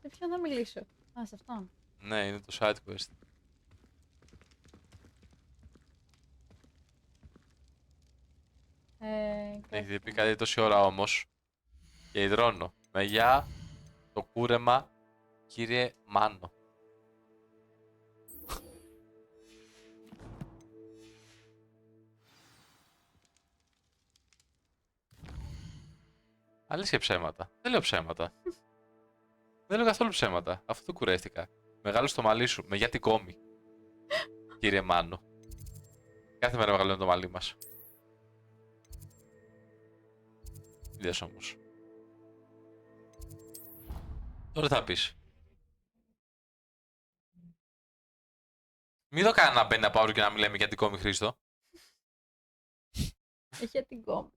Σε ποιον να μιλήσω? Α, σε αυτόν. Ναι, είναι το side quest. Έχει πει κάτι τόση ώρα όμως. Και υδρώνω. Με γεια το κούρεμα, κύριε Μάνο. Αλήθεια ψέματα. Δεν λέω ψέματα. Δεν λέω καθόλου ψέματα. Αυτό το κουρέστηκα. Μεγάλο στο μαλλί σου. Με γιατί κόμι. Κύριε Μάνο. Κάθε μέρα μεγαλώνει το μαλλί μας. Είδες όμως. Τώρα θα πεις. Μην δω κανένα να μπαίνει να πάω και να μιλάμε για την κόμη Χρήστο. Για την κόμη.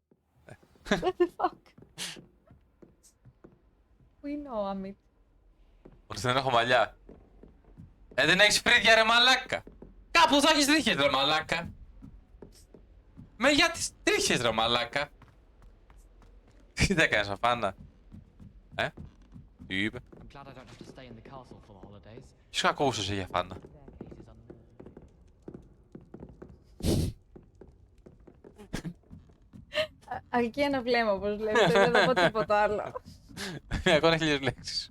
What the fuck. Πού είναι ο Αμίτ? Ότι δεν έχω μαλλιά. Δεν έχεις φρύδια ρε μαλάκα. Κάπου θα έχεις τρίχες ρε μαλάκα. Με για τις τρίχες ρε μαλάκα. Τι θα κάνεις αφάνα? Τι είπε? Ποιος κακόουσες για φάνα? Αρκεί ένα βλέμμα όπως βλέπετε, δεν θα πω τίποτα άλλο. Ακόμα 1000 λέξεις.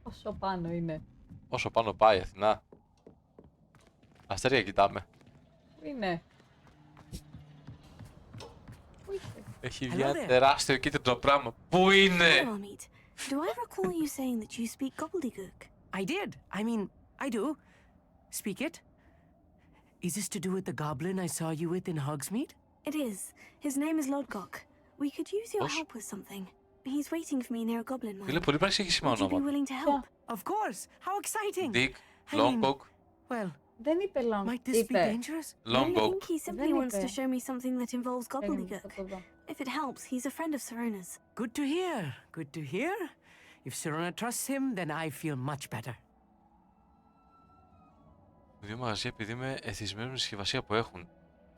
Όσο πάνω είναι. Όσο πάνω πάει η Αθηνά. Αστέρια κοιτάμε. Πού είναι? Πού είσαι? Έχει βγει ένα τεράστιο κίτρινο πράγμα. Πού είναι? Do I recall you saying that you speak gobbledygook? I did. I mean, I do. Speak it. Is this to do with the goblin I saw you with in Hogsmeade? It is. His name is Lodgok. We could use your help with something. He's waiting for me near a goblin mine. Φίλε, πολύ παρεξήγησιμα Would you be ονόματα. willing to help? Of course. How exciting. Dick, I mean, Longcock, well, Δεν είπε long. might this be Είπε. dangerous? I Longcock. think he simply Then wants to είπε. show me something that involves Θα gobbledygook. το δω. If it helps, he's a friend of Serona's. Good to hear. Good to hear. If Serona trusts him, then I feel much better. Δύο μαγαζιά επειδή είμαι εθισμένος με τη συσκευασία που έχουν.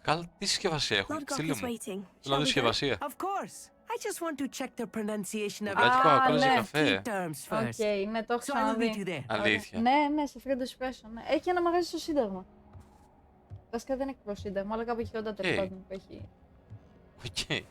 Καλά, τι συσκευασία έχουν? Lodgok Στείλε is μου. waiting. Θέλω να Shall δω we go? συσκευασία. Of course. I just want to check the pronunciation of Βγάζει κοκακόλα σε ναι. καφέ. key terms Οκ, first. ναι, το έχω So I will meet you ξαναδεί. there. Αλήθεια. Ναι, ναι, σε Φρέντο Εσπρέσο, ναι. Έχει ένα μαγαζί στο Σύνταγμα. Βασικά δεν έχει προς Σύνταγμα, αλλά κάπου εκεί κοντά τέλος πάντων που έχει. Οκ.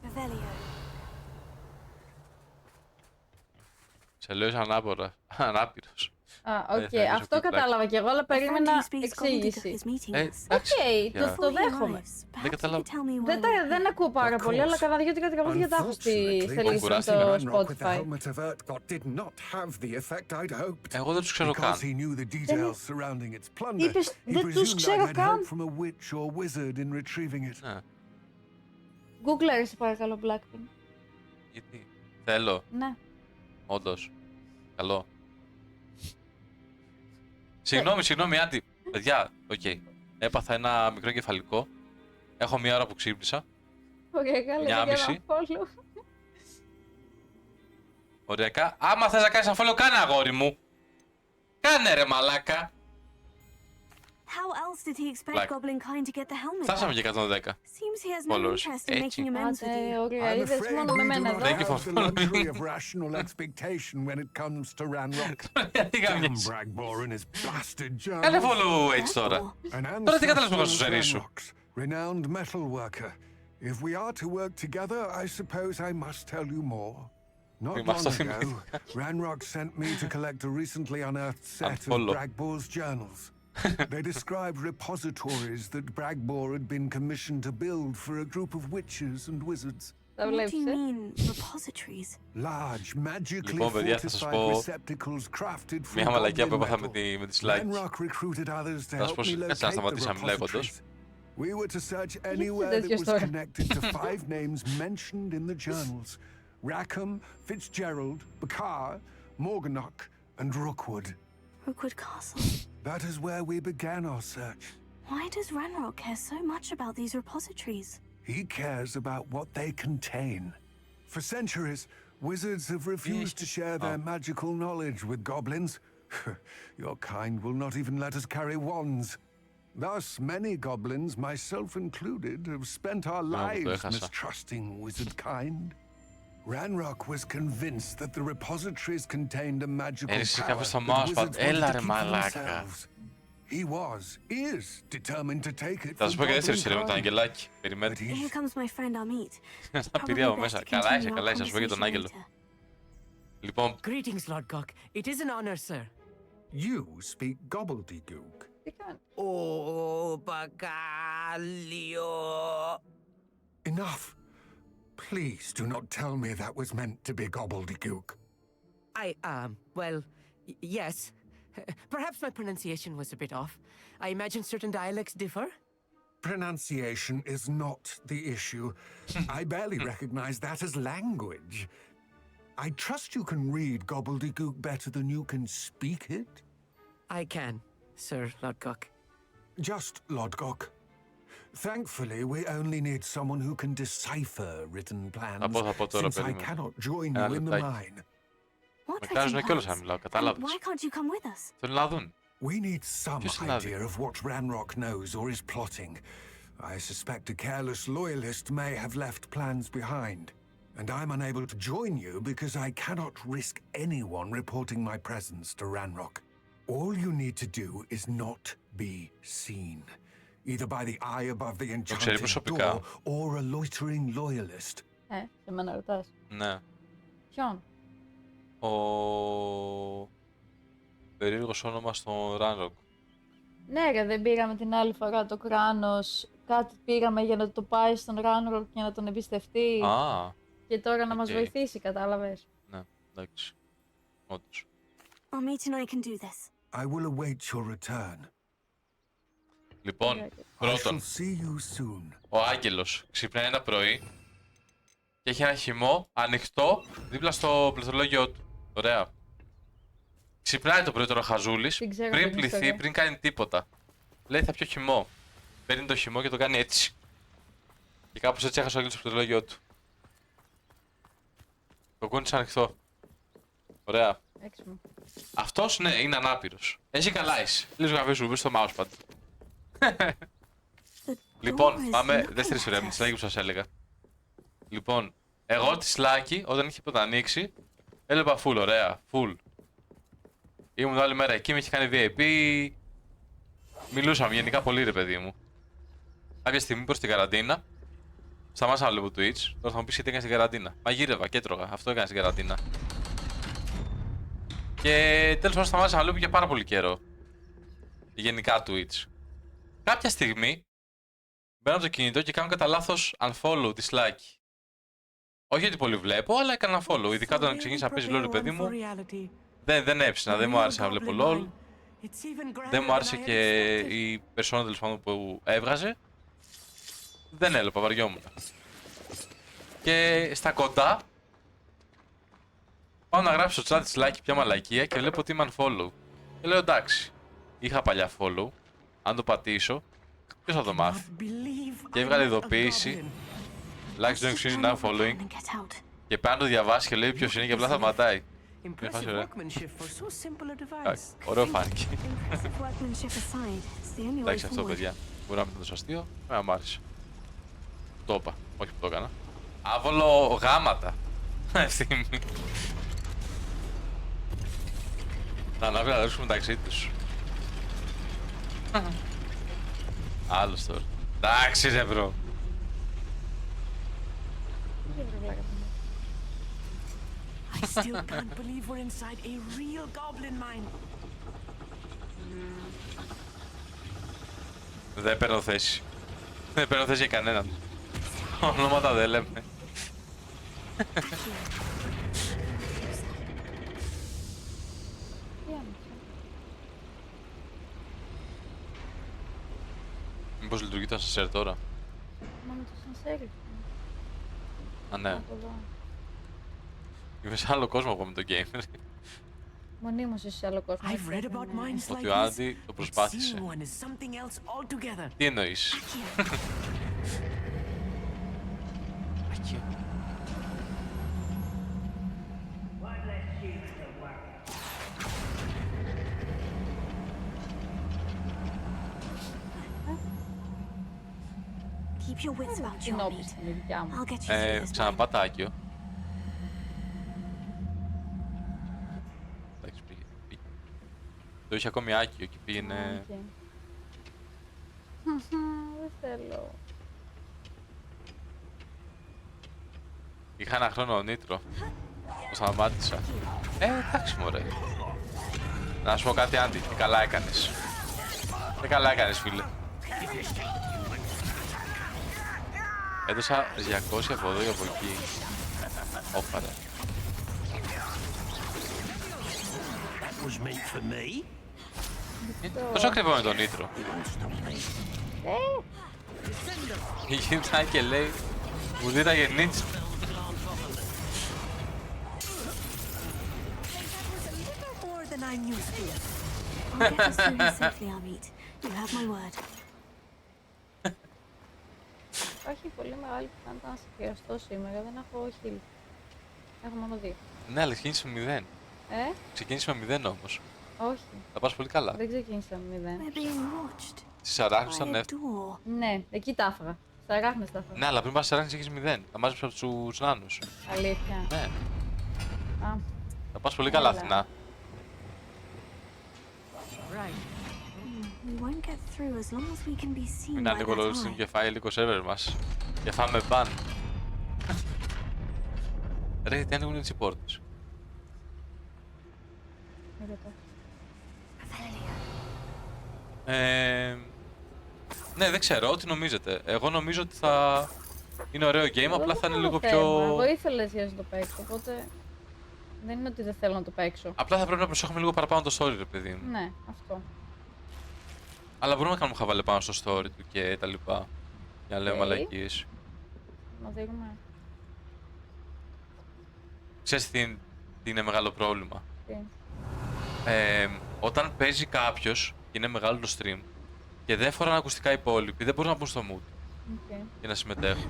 Revelio. Σε λέω είσαι ανάπηρος. Α, οκ, θα ρωτήσω αυτό feedback. κατάλαβα κι εγώ, αλλά A friend περίμενα who speaks gobbledygook εξήγηση. is meeting us. Εντάξει. Οκ, για- το Before he δέχομαι. arrives, perhaps you καταλάβω. could tell me why we Δεν ακούω πάρα πολύ, αλλά κατά 2-3 τραγούδια τα έχω στη σελίδα Κουράστηκα. στο Ranrock with the Spotify. helmet of Urtkot did not have the effect I'd hoped. Εγώ δεν τους ξέρω Because καν. he knew the details surrounding its plunder, Είπες, he δεν τους presumed ξέρω I had καν. help from a witch or wizard in retrieving it. Ναι, Google σε παρακαλώ, Blackpink. γιατί. Θέλω, Ναι. όντως. Καλό. Συγγνώμη, Άντι. Παιδιά, οκ. Έπαθα ένα μικρό κεφαλικό. Έχω μία ώρα που ξύπνησα. Ωραία, καλά, για 9:30. ένα follow. Ωριακά. Άμα θες να κάνεις ένα follow, κάνε αγόρι μου. Κάνε ρε μαλάκα. How else did he expect Like- goblinkind to get the helmet Φτάσαμε back? και 110. Seems he has no Followers. interest in Έτσι. making amends with Άντε, you. ωραία, I'm είδες afraid μόνο με we do μένα not εδώ. Thank you have for the luxury following. of rational expectation when it comes to Ranrock. Γιατί Damn γαμιέσαι. Bragbor and his blasted Κάνε journals. follow έτσι τώρα. Therefore, An Τώρα τι καταλάβεις ancestor με στο of ζερί σου. Ranrock's, renowned metal worker. If we are to work together, I suppose I must tell you more. Not Μη μ' αυτό long ago, θυμήθηκα. Ranrock sent me to collect a recently unearthed set of Unfollow. Bragbor's journals. They described repositories that Bragbor had been commissioned to build for a group of witches and wizards. Τα what do βλέπεις, you mean, repositories? Large, magically Λοιπόν, παιδιά, θα σας fortified πω receptacles crafted from μια μαλακία που goblin έπαθα metal. με τις like. Ranrock recruited others to Θα σου help πω, me κάτσε να locate the σταματήσει να μιλάει κοντός. repositories. We were to search anywhere that τέτοιος was τώρα. connected to 5 names mentioned in the journals. Rackham, Fitzgerald, Bykame, Morganach, and Rookwood. Rookwood Castle. That is where we began our search. Why does Ranrock care so much about these repositories? He cares about what they contain. For centuries, wizards have refused to share their magical knowledge with goblins. Your kind will not even let us carry wands. Thus, many goblins, myself included, have spent our lives mistrusting wizard kind. Ranrock was convinced that the repositories contained a magical power that wizards wanted to keep for themselves. He is determined to take it Θα from σου πω και δεύτερη goblin ιστορία με τον kind. Αγγελάκι. Περιμένει. Here comes my friend Amit. Στα πήρε από μέσα. Καλά είσαι, καλά είσαι. Θα σου πω για τον Άγγελο. Λοιπόν, Greetings, Lord Gok. It is an honor, sir. You speak gobbledygook. Τι κάνει. Oh, Bacalio. Enough. Please do not tell me that was meant to be gobbledygook. Well, yes. Perhaps my pronunciation was a bit off. I imagine certain dialects differ. Pronunciation is not the issue. I barely recognize that as language. I trust you can read gobbledygook better than you can speak it? I can, Sir Lord Gok. Just Lodgok. Thankfully, we only need someone who can decipher written plans, θα πω τώρα, since I περίμενε. cannot join you in the λεπτάκι. mine. What Με written κάνουν κιόλας plans? να μιλάω, And κατάλαβες. why can't you come with us? Θέλουν να δουν. We need some Ποιος είναι να δει. idea of what Ranrock knows or is plotting. I suspect a careless loyalist may have left plans behind. And I'm unable to join you because I cannot risk anyone reporting my presence to Ranrock. All you need to do is not be seen. Either by the eye above the enchanted προσωπικά. door or a loitering loyalist. Σε μένα ρωτάς. Ναι. Ποιον. Ο περίεργος όνομα στον Ranrock. Ναι, ρε, δεν πήγαμε την άλλη φορά το κράνος. Κάτι πήγαμε για να το πάει στον Ranrock για να τον εμπιστευτεί. Α, Και τώρα να μας οκ. βοηθήσει, κατάλαβες. ναι, εντάξει. Όντως. Amit and I can do this. I will await your return. Λοιπόν, I πρώτον, shall see you soon. ο Άγγελος ξυπνάει ένα πρωί και έχει ένα χυμό ανοιχτό δίπλα στο πληκτρολόγιο του. Ωραία. Ξυπνάει το πρωί τώρα ο Χαζούλης, Την ξέρω πριν την πληθεί, ιστορία. πριν κάνει τίποτα. Λέει θα πιω χυμό. Παίρνει το χυμό και το κάνει έτσι. Και κάπως έτσι έχασε ο Άγγελος το πληκτρολόγιο του. Το κούνησε ανοιχτό. Ωραία. Έξιμο. Αυτός, ναι, είναι ανάπηρος. Εσύ καλά είσαι. Λίγο γραφή σου, μπες στο mousepad. The Λοιπόν, door is πάμε looking δεύτερη ιστορία at με us. τη Σλάκη που σας έλεγα. Λοιπόν, εγώ τη Σλάκη, όταν είχε πρώτα ανοίξει, έλεπα full, ωραία, full. Ήμουν όλη μέρα εκεί, με είχε κάνει VIP. Μιλούσαμε γενικά πολύ, ρε παιδί μου. Κάποια στιγμή προς την καραντίνα, σταμάτησα να βλέπω Twitch. Τώρα θα μου πεις γιατί έκανες την καραντίνα. Μαγείρευα και έτρωγα, αυτό έκανα στην καραντίνα. Και τέλος πάντων σταμάτησα να βλέπω για πάρα πολύ καιρό. Γενικά Twitch. Κάποια στιγμή μπαίνω από το κινητό και κάνω κατά λάθος unfollow τη Σλάκη. Όχι ότι πολύ βλέπω, αλλά έκανα unfollow. Ειδικά όταν ξεκίνησα να παίζει LOL, παιδί μου. Δεν έψηνα, δεν μου άρεσε να βλέπω LOL. Δεν μου άρεσε και η περσόνα τέλος πάντων που έβγαζε. Δεν έλεπα, βαριόμουν. Και στα κοντά πάω να γράψω στο chat της Λάκη πια μαλακία και βλέπω ότι είμαι unfollow. Και λέω εντάξει, είχα παλιά follow. Αν το πατήσω, ποιος θα το μάθει. Και έβγαλε ειδοποίηση. Like don't see now following. And get out. Και πάει να το διαβάσει και λέει ποιος είναι και απλά σταματάει. Impressive workmanship for so simple a Εντάξει, device. ωραίο φάνηκε. Impressive workmanship aside, it's the only way Εντάξει, αυτό forward. παιδιά. Μπορεί να μην ήταν τόσο αστείο. Μ' άρεσε. Το είπα, όχι που το έκανα. Άβολο γάματα. Ευθύμη. Θα ανάβει να δώσουμε μεταξύ τους. Άλλος τώρα. Εντάξει ρε μπρο. Δεν βρε βλάκα. I still can't believe we're inside a real goblin mine. Δεν παίρνω θέση. Δεν παίρνω θέση για κανέναν. Ονόματα δεν λέμε. Τι άνοιξε. Μήπως λειτουργεί το ασανσέρ τώρα. Μα με το σανσέρι. Α, ναι. Από εδώ. Είμαι σε άλλο κόσμο εγώ με το game. Μονίμως είσαι σε άλλο κόσμο. I've read about minds like Ότι ο his, Άντι το but προσπάθησε. seeing one is something else altogether. Τι εννοείς? Keep your wits about Την you, Meat. όπιστη είναι η δικιά μου. I'll get you through this one. Ξαναπάτα Άκιο. Εντάξει, πήγε. Το είχε ακόμη Άκιο και πήγαινε... Οκ. Δεν θέλω. Είχα ένα χρόνο νήτρο. Το σταμάτησα. Εντάξει μωρέ. Να σου πω κάτι Άντι, τι καλά έκανες. Τι καλά έκανες φίλε. Έδωσα 200 από εδώ και από εκεί. Όφαρα. Τόσο ακριβό είναι το νήτρο. Γυρνάει και λέει, μου δίταγε νίτς. More than I'm used to. I'll get us through this safely, our Meat. You have my word. Υπάρχει πολύ μεγάλη πιθανότητα να σε χρειαστώ σήμερα. Δεν έχω heal. Έχω μόνο 2. Ναι, αλλά ξεκίνησε με 0. Ξεκίνησε με 0 όμως. Όχι. Θα πας πολύ καλά. Δεν ξεκίνησα με 0. We're being watched Στις αράχνες by ήταν a εύκολο. door. Ναι, εκεί τα έφαγα. Στα ράχνες τα έφαγα. Ναι, αλλά πριν πας στις αράχνες έχεις 0. Θα μάζεψα από τους νάνους. Αλήθεια. Ναι, Α, θα πας πολύ καλά Έλα. Αθηνά. Right. We won't get through as long as we can be seen Μην by ανοίγω that λόγω στην eye. κεφάλι σερβερ μας. Και φάμε μπαν. Ρε, τι ανοίγουν τις οι πόρτες. μην ρωτώ. Ναι, δεν ξέρω, ό,τι νομίζετε. Εγώ νομίζω ότι θα είναι ωραίο game, Εγώ απλά δεν θα είναι έχω λίγο θέμα. πιο... Εγώ ήθελα εσύ να το παίξω, οπότε δεν είναι ότι δεν θέλω να το παίξω. Απλά θα πρέπει να προσέχουμε λίγο παραπάνω το story, ρε παιδί μου. Ναι, αυτό. Αλλά μπορούμε να κάνουμε χαβαλέ πάνω στο story του και τα λοιπά. Για να λέμε Οκ. μαλακίες. Να δείχνουμε. Ξέρεις τι είναι μεγάλο πρόβλημα. Τι. Όταν παίζει κάποιος και είναι μεγάλο το stream και δεν φοράνε ακουστικά οι υπόλοιποι, δεν μπορούν να μπουν στο mood Okay. για να συμμετέχουν.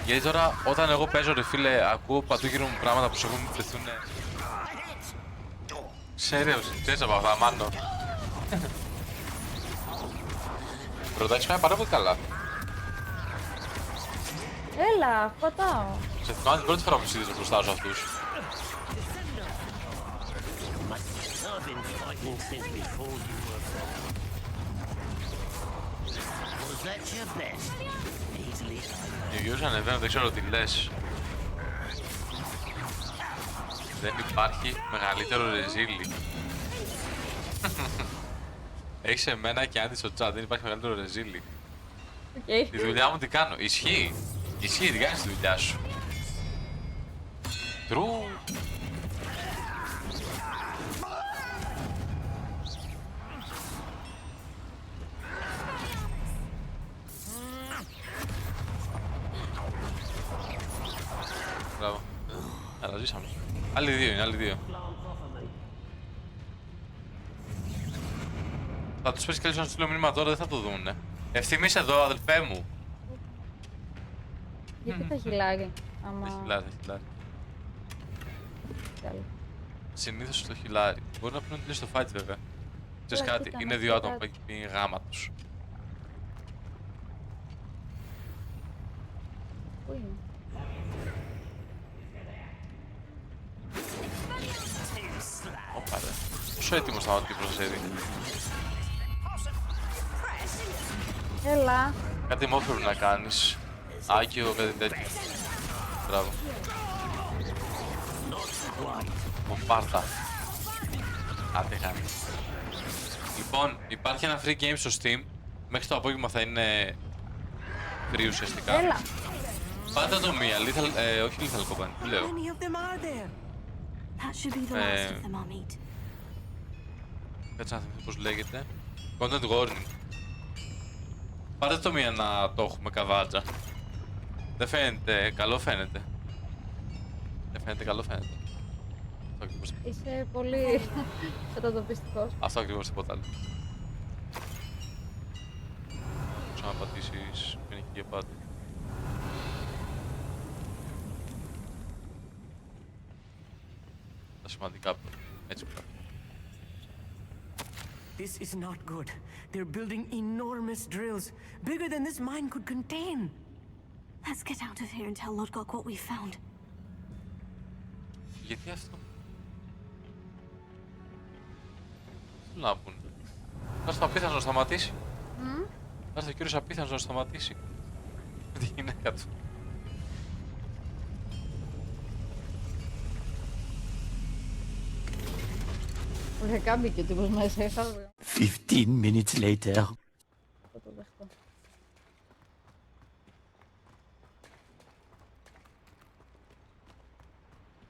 Γιατί τώρα όταν εγώ παίζω ρε φίλε, ακούω παντού γύρω μου πράγματα που σου έχουν πεθούν. Ξέρεις από αυτά, μάνο. Πρώτα έχεις πάει πάρα πολύ καλά. Έλα, πατάω. Σε θυμάμαι την πρώτη φορά που συζήτησα μπροστά σου αυτούς. I've been fighting since before you were born. Was that your best? Easily Οι views ανεβαίνουν, δεν ξέρω τι λες. Δεν υπάρχει μεγαλύτερο ρεζίλι. Έχεις εμένα και Άντι στο chat, δεν υπάρχει μεγαλύτερο ρεζίλι. Okay. Τη δουλειά μου τι κάνω, ισχύει. Ισχύει, τι κάνεις τη δουλειά σου. True. Μπράβο. Αλλά ζήσαμε. Άλλοι δύο είναι, άλλοι δύο. Θα τους πέσει καλώς να σου στείλω μήνυμα τώρα, δεν θα το δούνε. Ευθυμής εδώ, αδελφέ μου. Γιατί θα χυλάρει, άμα... Δεν χιλάρει, δεν χιλάρει. Καλά. Συνήθως στο χιλάρι. Μπορεί να πει ότι είναι στο fight βέβαια. Ξέρεις Καλά, κάτι, κοίτα, είναι να δύο πω άτομα που κάτι. έχει πει γάμα τους. Πού είναι? Όπα ρε. Πόσο έτοιμος θα ό,τι προσέδει. Έλα. Κάτι μόνο πρέπει να κάνεις. Άκιο, κάτι τέτοιο. Μπράβο. Μου πάρτα. Άντε χάνει. Λοιπόν, υπάρχει ένα free game στο Steam. Μέχρι το απόγευμα θα είναι free ουσιαστικά. Έλα. Πάντα το μία, όχι lethal company, τι How λέω. many of them are there? That should be the last of them, our Meat. Κάτσε να θυμηθώ πώς λέγεται. Content warning. Πάρτε το μία να το έχουμε καβάτζα. Δεν φαίνεται, καλό φαίνεται. Δεν φαίνεται, καλό φαίνεται. Αυτό ακριβώς. Είσαι πολύ στρατοπιστικός. Αυτό ακριβώς, τίποτα άλλο. Ξαναπατήσεις ποινική για πάντα. Τα σημαντικά έτσι πέρα. This is not good. They're building enormous drills, bigger than this mine could contain. Let's get out of here and tell Lodgok what we found. Γιατί αυτό? Τι να πούνε. Θα έρθει ο απίθανος να σταματήσει. Θα έρθει ο κύριος απίθανος να σταματήσει. Με τη γυναίκα του. Οριακά μπήκε ο τύπος μέσα, είχα 15 minutes later. θα το δεχτώ.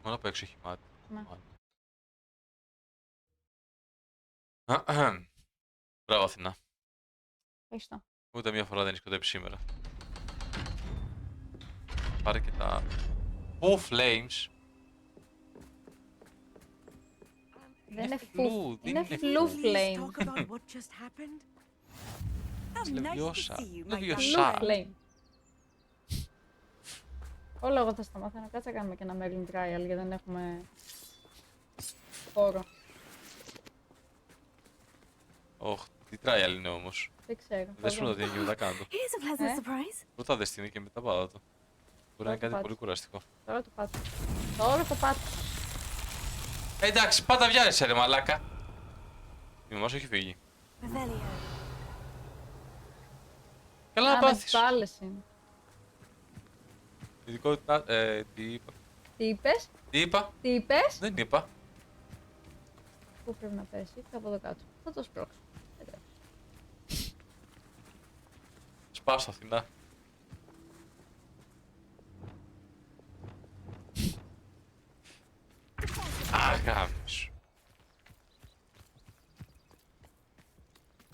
Μόνο από έξω έχει μάτι. Ναι. Μπράβο Αθηνά. Ευχαριστώ. Ούτε μία φορά δεν έχει σκοτέψει σήμερα. Πάρε και τα... Full flames. Δεν είναι φλού, φου. δεν Είναι είναι φλου φλού. flame. Talk about what just happened. Λεβιώσα. Φλου Λεβιώσα. flame. Όλα εγώ θα σταμαθαίνω. Κάτσε να κάνουμε και ένα Merlin trial γιατί δεν έχουμε χώρο. Ωχ, τι trial είναι όμως. Δεν ξέρω. Δεν σου λέω τι έγινε, τα κάνω. Here's a pleasant surprise. Πρώτα δες τι είναι και μετά πάω το. Μπορεί να είναι κάτι πολύ κουραστικό. Τώρα το πάτω. Τώρα το πάτω. Εντάξει, πάντα βιάζεσαι ρε μαλάκα. Η μαμά σου έχει φύγει. Revelio. Καλά να Α, με πάθεις. τις άλλες είναι. Ειδικότητα, τι είπα. Τι είπες? Τι είπα. Τι είπες? Δεν είπα. Πού πρέπει να πέσει? Από εδώ κάτω. Θα το σπρώξω. Σπάσω Αθηνά. Αγάμις.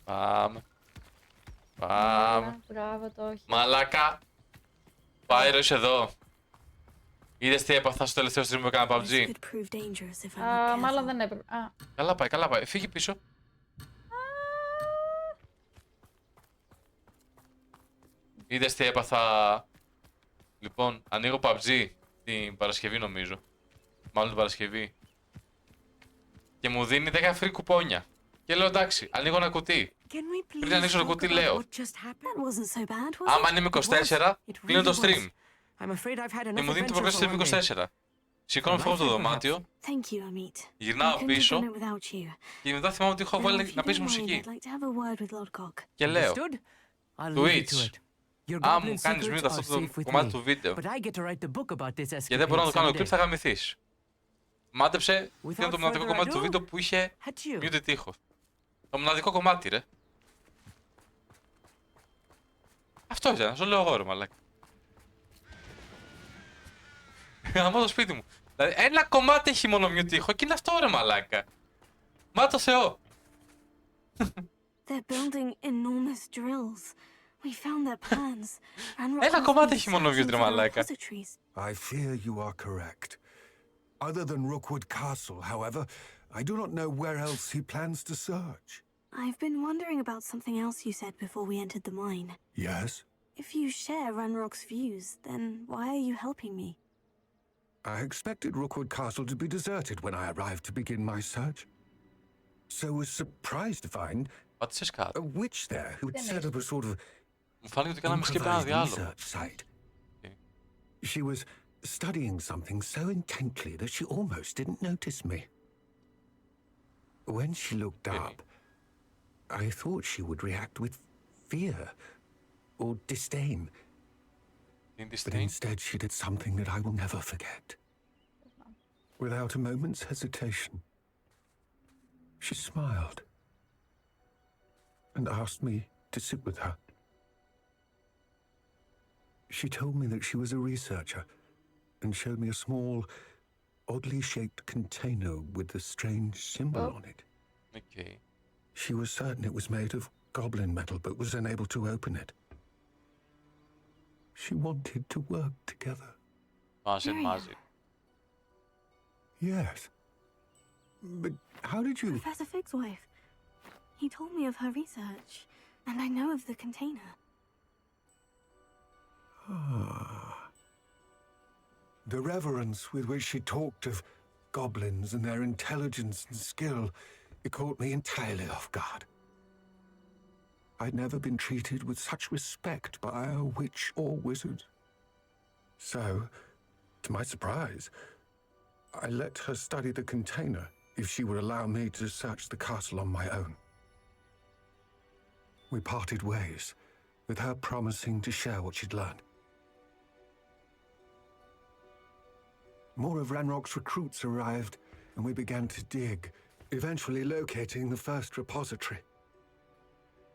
Πάμε. Πάμε. Μπράβο, το όχι. Μαλάκα. Πάιρος εδώ. Είδες τι έπαθα στο τελευταίο stream που έκανα This PUBG. could prove dangerous if I'm Α, not μάλλον careful. δεν έπρεπε. Α, Καλά πάει, καλά πάει. Φύγει πίσω. Είδες τι έπαθα. Λοιπόν, ανοίγω PUBG την Παρασκευή νομίζω. Μάλλον την Παρασκευή. Και μου δίνει 10 free κουπόνια. Και λέω εντάξει, ανοίγω ένα κουτί. Can we Πριν please ανοίξω το talk κουτί about λέω. what just happened? That wasn't so bad, was Άμα it? είμαι It was. 24, It κλείνω το really was. stream. I'm afraid I've had Και enough μου δίνει το adventure προγράμμα for one day. stream 24. Σηκώνω, φεύγω από το δωμάτιο, Thank you, Amit. I γυρνάω couldn't have πίσω done it without you. και μετά θυμάμαι ότι έχω Now, βάλει if you να παίζει don't mind, μουσική. I'd like to have a word with Lodgok. Και λέω, Understood? I'll Twitch. leave you to it. Your αν goblin μου κάνεις secrets mute are αυτό safe το with κομμάτι me. του βίντεο But I get to write the book about this και δεν μπορώ να το κάνω escapade clip, θα someday. γαμηθείς. Μάντεψε, ποιο είναι το Without μοναδικό further κομμάτι του ado, βίντεο που είχε Adieu. muted ήχο. Το μοναδικό κομμάτι ρε. Αυτό ήταν, σου λέω εγώ ρε μαλάκα. Γαμώ το σπίτι μου. Δηλαδή ένα κομμάτι έχει μόνο mute ήχο και είναι αυτό ρε μαλάκα. Μα το Θεό. They're building enormous drills. We found their plans. And Ένα κομμάτι έχει μόνο mute ρε μαλάκα. I fear you are correct. Other than Rookwood Castle, however, I do not know where else he plans to search. I've been wondering about something else you said before we entered the mine. Yes? If you share Ranrock's views, then why are you helping me? I expected Rookwood Castle to be deserted when I arrived to begin my search. So was surprised to find Πάτησες κάτω. a witch there who had set up a sort of Μου φάνηκε ότι κάναμε skip ένα improvised διάλογο. research site. Okay. She was studying something so intently that she almost didn't notice me. When she looked up, I thought she would react with fear or disdain, Είναι but instead she did something that I will never forget. Without a moment's hesitation, she smiled and asked me to sit with her. She told me that she was a researcher and showed me a small, oddly shaped container with a strange symbol on it. Okay. She was certain it was made of goblin metal but was unable to open it. She wanted to work together. Μαζί, μαζί. Yes, But how did you... Professor Fig's wife. He told me of her research, and I know of the container. The reverence with which she talked of goblins and their intelligence and skill, it caught me entirely off guard. I'd never been treated with such respect by a witch or wizard. So, to my surprise, I let her study the container if she would allow me to search the castle on my own. We parted ways, with her promising to share what she'd learned. More of Ranrock's recruits arrived, and we began to dig, eventually locating the first repository.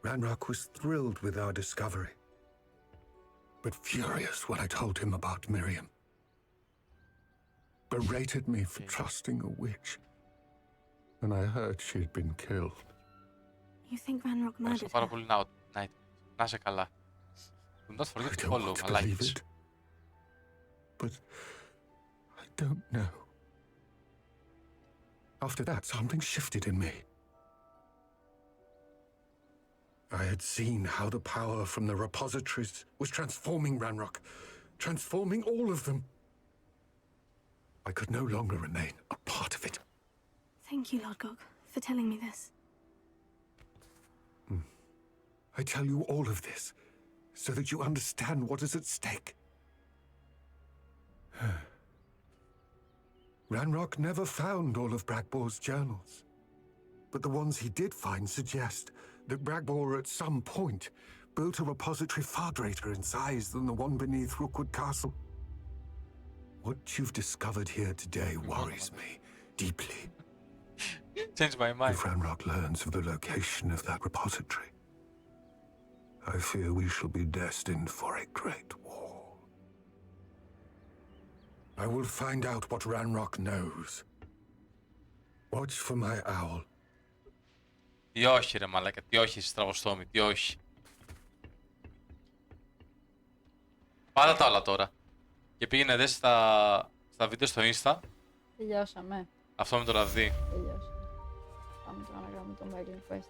Ranrock was thrilled with our discovery, but furious when I told him about Miriam. Berated me for trusting a witch, and I heard she'd been killed. You think Ranrock Ευχαριστώ murdered πάρα her? πολύ, Night. Να είσαι καλά. Do not forget I to don't follow, want to μαλάκες. believe it, but I don't know. After that, something shifted in me. I had seen how the power from the repositories was transforming Ranrock, transforming all of them. I could no longer remain a part of it. Thank you, Lord Gog, for telling me this. I tell you all of this so that you understand what is at stake. Ranrock never found all of Bragbor's journals, but the ones he did find suggest that Bragbor at some point built a repository far greater in size than the one beneath Rookwood Castle. What you've discovered here today worries me deeply. Change my mind. If Ranrock learns of the location of that repository, I fear we shall be destined for a great war. I will find out what Ranrock knows. Watch for my owl. Τι όχι ρε μαλάκα, τι όχι στραβοστόμη, τι όχι. Πάτα τα όλα τώρα. Και πήγαινε δες στα βίντεο στο Insta. Τελειώσαμε. Αυτό με το ραβδί. Τελειώσαμε. Πάμε τώρα να κάνουμε το mail request.